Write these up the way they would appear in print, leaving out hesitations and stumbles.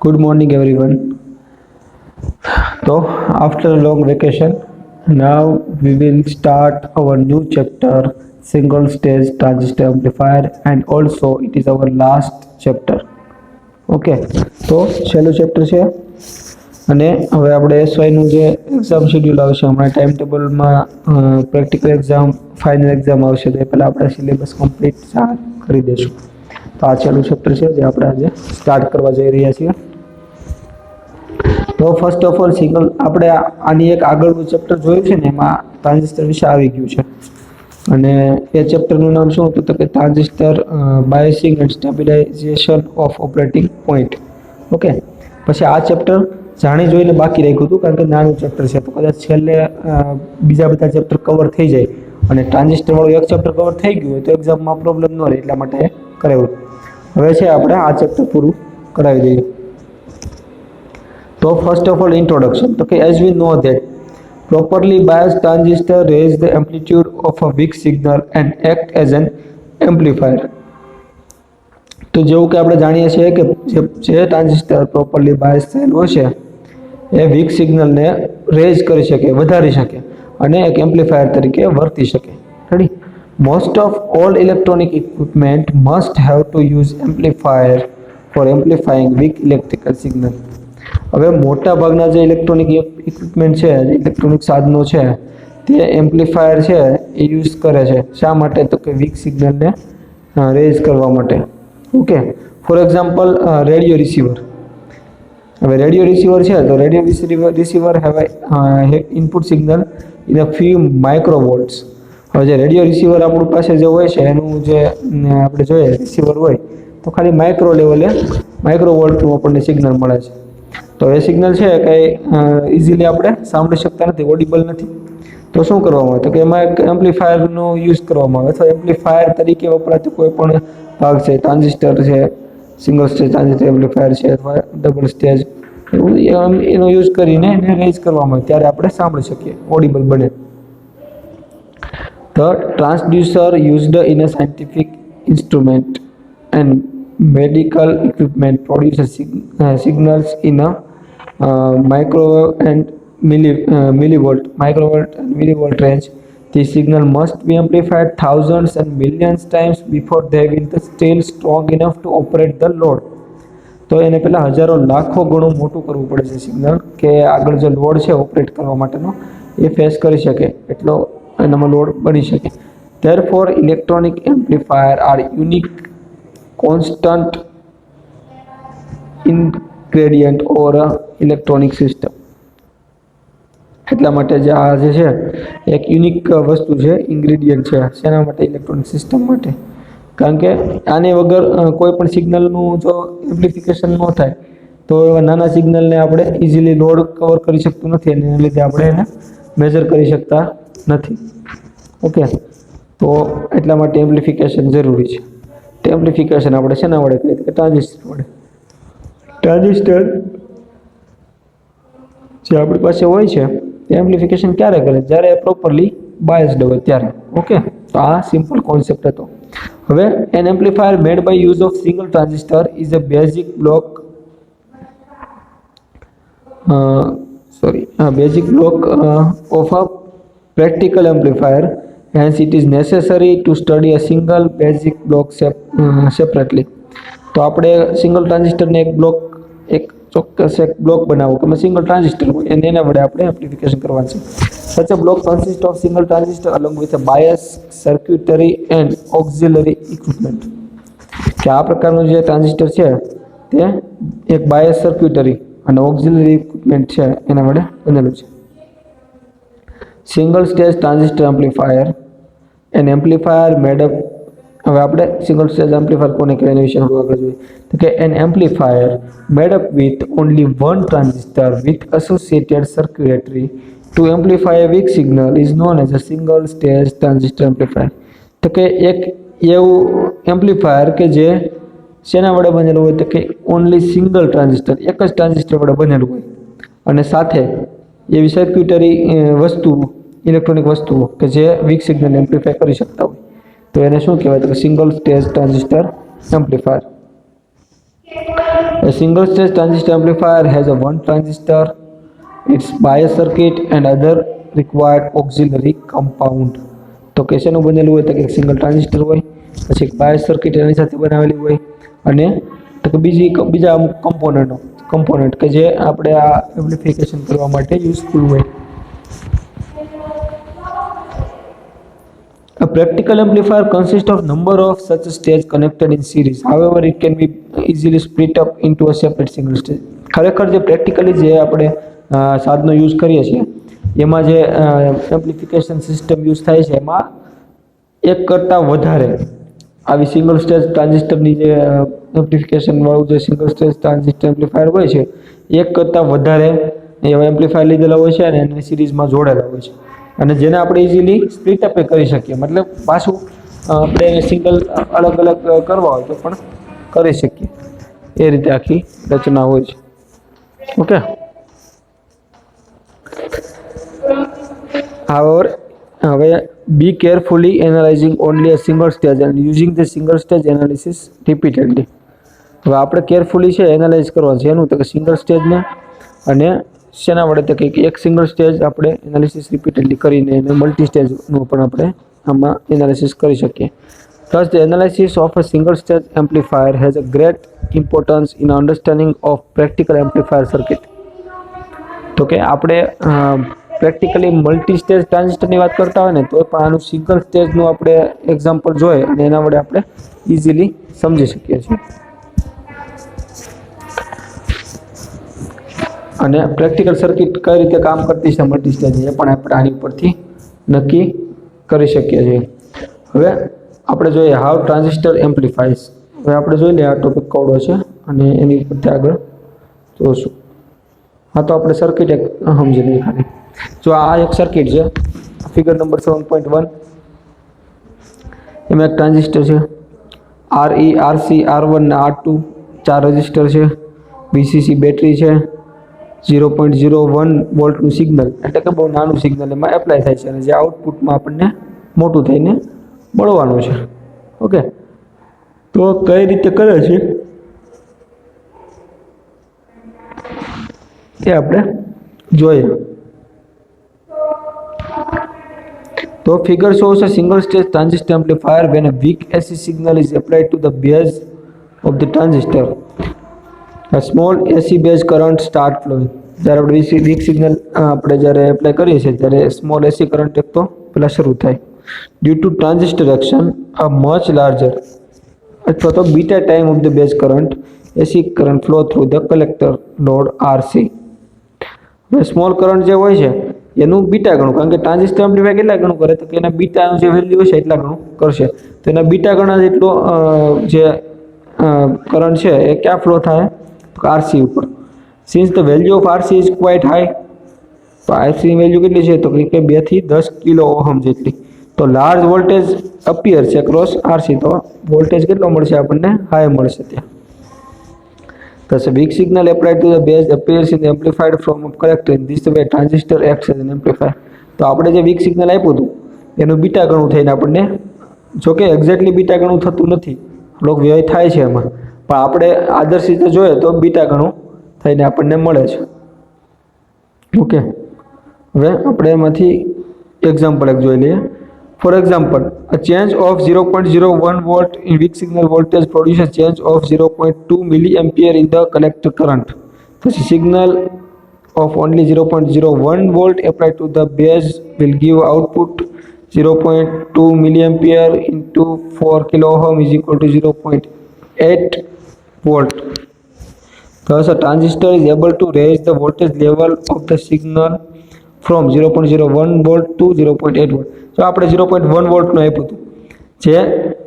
Good morning, everyone. So, after a long vacation, now we will start our new chapter, single stage transistor amplifier, and also it is our last chapter. Okay તો છેલ્લું chapter છે અને હવે આપણે એસવાયનું જે exam schedule આવશે હમણાં time ટેબલમાં પ્રેક્ટિકલ એક્ઝામ ફાઇનલ એક્ઝામ આવશે તો એ પહેલાં આપણે સિલેબસ કમ્પ્લીટ કરી દઈશું. તો આ છેલ્લું ચેપ્ટર છે જે આપણે આજે સ્ટાર્ટ કરવા જઈ રહ્યા છીએ. તો ફર્સ્ટ ઓફ ઓલ સિંગલ આપણે આની એક આગળનું ચેપ્ટર જોયું છે ને એમાં ટ્રાન્ઝિસ્ટર વિશે આવી ગયું છે અને એ ચેપ્ટરનું નામ શું હતું તો કે transistor biasing and stabilisation of operating point. Okay, પછી આ ચેપ્ટર જાણી જોઈને બાકી રાખ્યું હતું કારણ કે નાનું ચેપ્ટર છે તો કદાચ છેલ્લે બીજા બધા ચેપ્ટર કવર થઈ જાય અને ટ્રાન્ઝિસ્ટરવાળું એક ચેપ્ટર કવર થઈ ગયું હોય તો એક્ઝામમાં પ્રોબ્લેમ ન રહે એટલા માટે કરાવ્યું. હવે છે આપણે આ ચેપ્ટર પૂરું કરાવી દઈએ. તો first of all introduction. Okay, as we know that properly biased transistor raise the amplitude of a weak signal and act as an amplifier. તો જેવું કે આપણે જાણીએ છીએ કે જે ટ્રાન્ઝિસ્ટર પ્રોપરલી બાયસ થયેલું હશે એ વીક સિગ્નલને રેઝ કરી શકે, વધારી શકે અને એક એમ્પ્લીફાયર તરીકે વર્તી શકે. Ready? Most of all electronic equipment must have to use amplifier for amplifying weak electrical signal. હવે મોટા ભાગના જે ઇલેક્ટ્રોનિક ઇક્વિપમેન્ટ છે, ઇલેક્ટ્રોનિક સાધનો છે તે એમ્પ્લીફાયર છે એ યુઝ કરે છે. શા માટે? તો કે વીક સિગ્નલને રેઝ કરવા માટે. Okay, for example radio receiver. હવે રેડિયો રિસીવર છે તો radio receiver have input signal in a few microvolts. હવે જે રેડિયો રિસીવર આપણી પાસે જે હોય છે એનું જે આપણે જોઈએ રિસીવર હોય તો ખાલી માઇક્રો લેવલે માઇક્રોવોલ્ટનું આપણને સિગ્નલ મળે છે. તો એ સિગ્નલ છે કંઈ ઇઝીલી આપણે સાંભળી શકતા નથી, ઓડિબલ નથી. તો શું કરવામાં આવે તો કે એમાં એક એમ્પ્લીફાયરનો યુઝ કરવામાં આવે અથવા એમ્પ્લીફાયર તરીકે વપરાતું કોઈ પણ ભાગ છે, ટ્રાન્ઝિસ્ટર છે, સિંગલ સ્ટેજ ટ્રાન્ઝિસ્ટર એમ્પ્લીફાયર છે અથવા ડબલ સ્ટેજ, એનો યુઝ કરીને એને રેઝ કરવામાં આવે ત્યારે આપણે સાંભળી શકીએ, ઓડિબલ બને. The transducer used in a scientific instrument and medical equipment produces signals in a microwave and millivolt range. The signal must be amplified thousands and millions times before they will be still strong enough to operate the load. તો એને પહેલાં હજારો લાખો ગણું મોટું કરવું પડે છે સિગ્નલ કે આગળ જે લોડ છે ઓપરેટ કરવા માટેનો એ ફેસ કરી શકે એટલો એનામાં લોડ બની શકે. Therefore, electronic amplifier are unique constant ingredient or a electronic system. એટલા માટે જે આ જે છે એક યુનિક વસ્તુ છે, ઇન્ગ્રેડિયન્ટ છે. શેના માટે? ઇલેક્ટ્રોનિક સિસ્ટમ માટે. કારણ કે આને વગર કોઈ પણ સિગ્નલનું જો એમ્પ્લિફિકેશન ન થાય તો એવા નાના સિગ્નલને આપણે ઇઝીલી લોડ કવર કરી શકતું નથી અને એના લીધે આપણે એને મેજર કરી શકતા નથી. ઓકે, તો એટલા માટે એમ્પ્લિફિકેશન જરૂરી છે. તે એમ્પ્લિફિકેશન આપણે શેના વડે કરીએ કે ટ્રાન્ઝિસ્ટર વડે. ટ્રાન્ઝિસ્ટર જે આપણી પાસે હોય છે એ એમ્પ્લિફિકેશન ક્યારે કરે? જ્યારે પ્રોપરલી બાયસ્ડ હોય ત્યારે. ઓકે, તો આ સિમ્પલ કોન્સેપ્ટ હતો. હવે an amplifier made by use of single transistor is a basic block of a practical amplifier. Hence it is necessary to study a single basic block separately. તો આપણે single ટ્રાન્ઝિસ્ટરને એક ચોક્કસ એક block બનાવવો કે single transistor હોય અને એના વડે આપણે એમ્પ્લિફિકેશન કરવાનું છે. Such a block consists of single transistor along with a bias, circuitry and auxiliary equipment. કે આ પ્રકારનું જે ટ્રાન્ઝિસ્ટર છે તે એક બાયસ સર્ક્યુટરી અને ઓક્ઝિલરી ઇક્વિપમેન્ટ છે એના વડે બનેલું છે. Single stage transistor amplifier an amplifier made up. હવે આપણે સિંગલ સ્ટેજ એમ્પ્લીફાયર કોને કહેવાય એના વિશે થોડું આગળ જોઈએ તો કે an amplifier made up with only one transistor with associated circuitry to amplify a weak signal is known as a single stage transistor amplifier. તો કે એક એવું એમ્પ્લીફાયર કે જે શેના વડે બનેલું હોય તો કે ઓનલી સિંગલ ટ્રાન્ઝિસ્ટર, એક જ ટ્રાન્ઝિસ્ટર વડે બનેલું હોય અને સાથે એવી સર્ક્યુટરી વસ્તુ, ઇલેક્ટ્રોનિક વસ્તુઓ કે જે વીક સિગ્નલ એમ્પ્લીફાય કરી શકતા હોય તો એને શું કહેવાય તો કે single stage transistor amplifier. A A single stage transistor amplifier has a one transistor, its bias circuit and other required auxiliary compound. તો કે શેનું બનેલું હોય તો કે સિંગલ ટ્રાન્ઝિસ્ટર હોય, પછી એક બાયસ સર્કિટ એની સાથે બનાવેલી હોય, અને તો કે બીજા અમુક કમ્પોનન્ટ કે જે આપણે આ એમ્પ્લિફિકેશન કરવા માટે યુઝફુલ હોય. A practical amplifier consists of number of such stage connected in series. However, it can be easily split up into a separate single stage. ખરેખર જે પ્રેક્ટિકલી જે આપણે સાધનો યુઝ કરીએ છીએ એમાં જે એમ્પ્લિફિકેશન સિસ્ટમ યુઝ થાય છે એમાં એક કરતાં વધારે આવી સિંગલ સ્ટેજ ટ્રાન્ઝિસ્ટરની જે એમ્પ્લિફિકેશન વાળું જે સિંગલ સ્ટેજ ટ્રાન્ઝિસ્ટર એમ્પ્લિફાયર હોય છે એક કરતાં વધારે એવા એમ્પ્લિફાયર લીધેલા હોય છે અને એને સિરીઝમાં જોડેલા હોય છે, અને જેને આપણે ઇઝીલી સ્પ્લિટ અપ કરી શકીએ. મતલબ પાછું આપણે સિંગલ અલગ અલગ કરવા હોય તો પણ કરી શકીએ. એ રીતે આખી રચના હોય છે. Okay. However, be carefully analyzing only a single stage and using the single stage analysis repeatedly. હવે આપણે કેરફુલી છે એનાલાઇઝ કરવાનું છે એનું તો કે સિંગલ સ્ટેજને, અને શેના વડે તો કે એક સિંગલ સ્ટેજ આપણે એનાલિસિસ રિપીટેડલી કરીને એને મલ્ટી સ્ટેજનું પણ આપણે આમાં એનાલિસિસ કરી શકીએ. Thus, the analysis of a single stage amplifier has a great importance in understanding of practical amplifier circuit. તો કે આપણે પ્રેક્ટિકલી મલ્ટી સ્ટેજ ટ્રાન્ઝિસ્ટરની વાત કરતા હોય ને તો પણ આનું સિંગલ સ્ટેજનું આપણે એક્ઝામ્પલ જોઈએ અને એના વડે આપણે ઇઝીલી સમજી શકીએ છીએ. અને પ્રેક્ટિકલ સર્કિટ કઈ રીતે કામ કરતી છે મલ્ટી સ્ટેજ એ પણ આપણે આની ઉપરથી નક્કી કરી શકીએ છીએ. હવે આપણે જોઈએ હાઉ ટ્રાન્ઝિસ્ટર એમ્પ્લિફાઈઝ. હવે આપણે જોઈ લઈએ આ ટોપિક કવડો છે અને એની ઉપરથી આગળ જોઈશું. હા, તો આપણે સર્કિટ એક સમજી લઈએ ખાલી. જો આ એક સર્કિટ છે, ફિગર નંબર 7.1. એમાં એક ટ્રાન્ઝિસ્ટર છે, RE, RC, R1 ને R2 ચાર રજિસ્ટર છે, VCC બેટરી છે, 0.01 વોલ્ટનું સિગ્નલ એટલે કે બહુ નાનું સિગ્નલ એમાં એપ્લાય થાય છે અને જે આઉટપુટમાં આપણને મોટું થઈને મળવાનું છે. ઓકે, તો કઈ રીતે કરે છે એ આપણે જોઈએ. તો figure shows a single stage transistor amplifier when a weak AC signal is applied to the base of the transistor. A small AC base current start flowing. જ્યારે આપણે વીક સિગ્નલ આપણે જ્યારે એપ્લાય કરીએ છીએ ત્યારે સ્મોલ એસી કરંટ એક તો પેલા શરૂ થાય. Due to transistor action a much larger અથવા તો beta time of the base current AC current flow through the collector load RC. હવે સ્મોલ કરંટ જે હોય છે એનું બીટા ગણું, કારણ કે ટ્રાન્ઝિસ્ટર એમ્પ્લિફાય કેટલા ગણું કરે તો કે એના બીટાનું જે વેલ્યુ હશે એટલા ગણું કરશે. તો એના બીટા ગણા જેટલો જે કરંટ છે એ ક્યાં ફ્લો થાય તો RC ઉપર. Since the value of RC is quite high, તો RC ની વેલ્યુ કેટલી છે તો કે 2 થી 10 કિલો ઓહમ જેટલી. તો લાર્જ વોલ્ટેજ અપિયર છે ક્રોસ RC, તો વોલ્ટેજ કેટલો મળશે આપણને હાઈ મળશે ત્યાં. Thus, a weak signal applied to the base appears in the amplified form of collector. In this way, transistor acts as an amplifier. તો આપણે જે વીક સિગ્નલ આપ્યું હતું એનું બીટા ગણું થઈને આપણને, જો કે એક્ઝેક્ટલી બીટા ગણું થતું નથી, લોક વ્યય થાય છે એમાં, પણ આપણે આદર્શ રીતે જોઈએ તો બીટા ગણું થઈને આપણને મળે છે. ઓકે, હવે આપણે એમાંથી એક્ઝામ્પલ એક જોઈ લઈએ. For example, a change of 0.01 volt in weak signal voltage produces change of 0.2 milliampere in the collector current. The signal of only 0.01 volt applied to the base will give output 0.2 milliampere into 4 kilo ohm is equal to 0.8 volt. Thus, a transistor is able to raise the voltage level of the signal from 0.01 volt to 0.8 volt. તો આપણે 0.1 વોલ્ટનું આપ્યું હતું, જે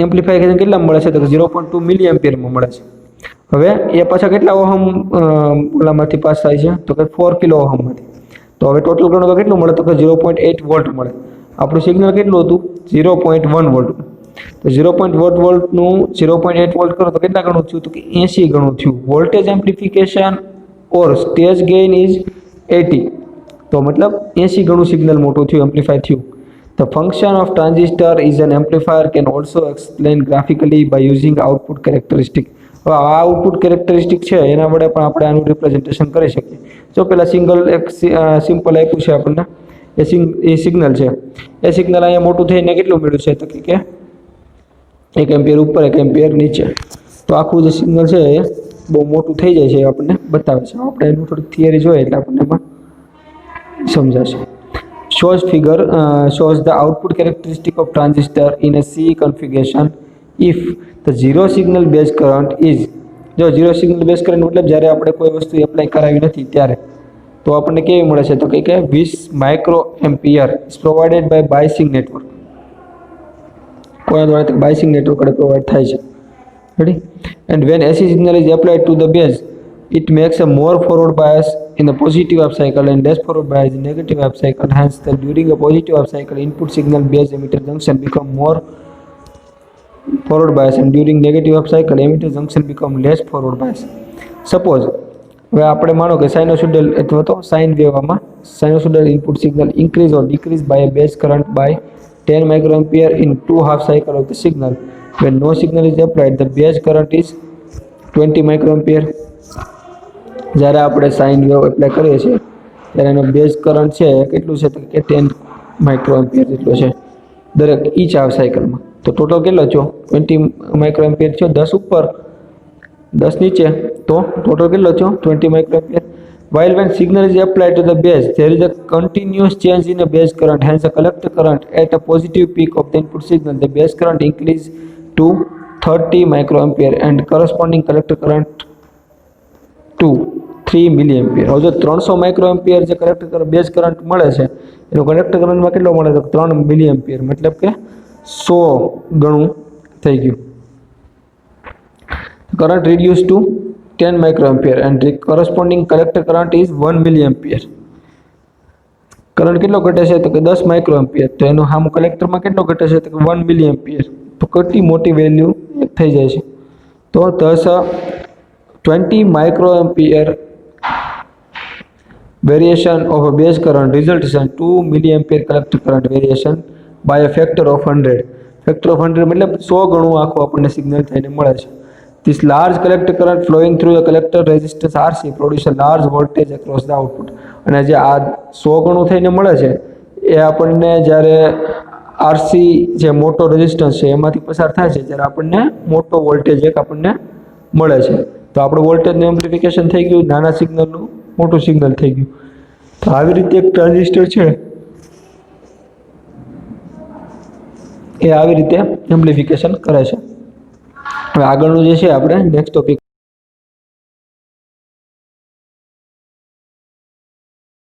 amplification કેટલા મળે છે તો 0.2 મિલી એમ્પિયરમાં મળે છે. હવે એ પાછા કેટલા ઓહમ ઓલામાંથી પાસ થાય છે તો કે 4 કિલો ઓહમમાંથી. તો હવે ટોટલ ગણો તો કેટલું મળે તો કે 0.8 વોલ્ટ મળે. આપણું સિગ્નલ કેટલું હતું 0.1 વોલ્ટ. તો 0.1 વોલ્ટનું 0.8 વોલ્ટ કરો તો કેટલા ગણું થયું તો કે 80 ગણું થયું. Voltage amplification or stage gain is 80, તો મતલબ 80 ગણું સિગ્નલ મોટું થયું, એમ્પ્લિફાય થયું. The function of transistor is an amplifier can also explain graphically by using output characteristic. હવે આ આઉટપુટ કેરેક્ટરિસ્ટિક છે એના વડે પણ આપણે આનું રિપ્રેઝન્ટેશન કરી શકીએ. જો પેલા સિમ્પલ આપ્યું છે આપણને એ સિગ્નલ છે. એ સિગ્નલ અહીંયા મોટું થઈને કેટલું મળ્યું છે તો કે 1 એમ્પિયર ઉપર 1 એમ્પિયર નીચે. તો આખું જે સિગ્નલ છે એ બહુ મોટું થઈ જાય છે એ આપણને બતાવે છે. આપણે એનું થોડીક થિયરી જોઈએ એટલે આપણને એમાં સમજાશે. Shows the output characteristic of transistor in a C configuration if the zero signal base current is, જો ઝીરો સિગ્નલ બેઝ કરંટ મતલબ જ્યારે આપણે કોઈ વસ્તુ એપ્લાય કરાવી નથી ત્યારે, તો આપણને કેવી મળે છે તો કે 20 micro ampere is provided by biasing network. કોના દ્વારા બાયસિંગ નેટવર્ક વડે પ્રોવાઈડ થાય છે. Ready. And when AC signal is applied to the base it makes a more forward bias in the positive half cycle and less forward bias in negative half cycle. Hence, during a positive half cycle, input signal base emitter junction become more forward bias, and during negative half cycle, emitter junction become less forward bias. Suppose હવે આપણે માનો કે sinusoidal અથવા તો sine વેવમાં sinusoidal input signal increase or decrease by a base current by 10 microampere in 2 half cycle of the signal. When no signal is applied, the base current is 20 microampere. જ્યારે આપણે sine wave apply કરીએ છીએ ત્યારે એનો base current છે કેટલું છે તો કે 10 માઇક્રોએમ્પિયર જેટલો છે દરેક ઈચ હાફ સાયકલમાં. તો ટોટલ કેટલો થયો 20 માઇક્રોએમ્પિયર થયો. 10 ઉપર 10 નીચે તો ટોટલ કેટલો થયો 20 માઇક્રોએમ્પિયર. While when signal is applied to the base, there is a continuous change in the base current. Hence, the collector current at a positive peak of the input signal, the base current increases to 30 microampere and corresponding collector current to 3 મિલીએમ્પિયર. હવે જો 300 માઇક્રોએમ્પિયર જે collector base current મળે છે એનો collector કરંટમાં કેટલો મળે તો 3 મિલીએમ્પિયર, મતલબ કે 100 ગણું થઈ ગયું. Current reduce to 10 microampere and corresponding collector current is 1 milliampere. Current કેટલો ઘટે છે તો કે 10 માઇક્રોએમ્પિયર. તો એનો સામું કલેક્ટરમાં કેટલો ઘટે છે તો કે 1 મિલીએમ્પિયર. તો કેટલી મોટી વેલ્યુ થઈ જાય છે. તો 20 microampere variation of a base current results in 2 milliampere collector current variation by a factor of 100. Factor of 100 मतलब 100 ગણું આખું આપણને સિગ્નલ થઈને મળે છે. This large collector current flowing through the collector resistance RC produce a large voltage across the output. અને જે આ 100 ગણું થઈને મળે છે એ આપણને જ્યારે RC જે મોટો રેઝિસ્ટન્સ છે એમાંથી પસાર થાય છે ત્યારે આપણને મોટો વોલ્ટેજ એક આપણને મળે છે. તો આપણું વોલ્ટેજનું એમ્પ્લિફિકેશન થઈ ગયું, નાના સિગ્નલનું મોટું સિગ્નલ થઈ ગયું. તો આવી રીતે એક ટ્રાન્ઝિસ્ટર છે એ આવી રીતે એમ્પ્લિફિકેશન કરે છે. હવે આગળનું જે છે આપણે નેક્સ્ટ ટોપિક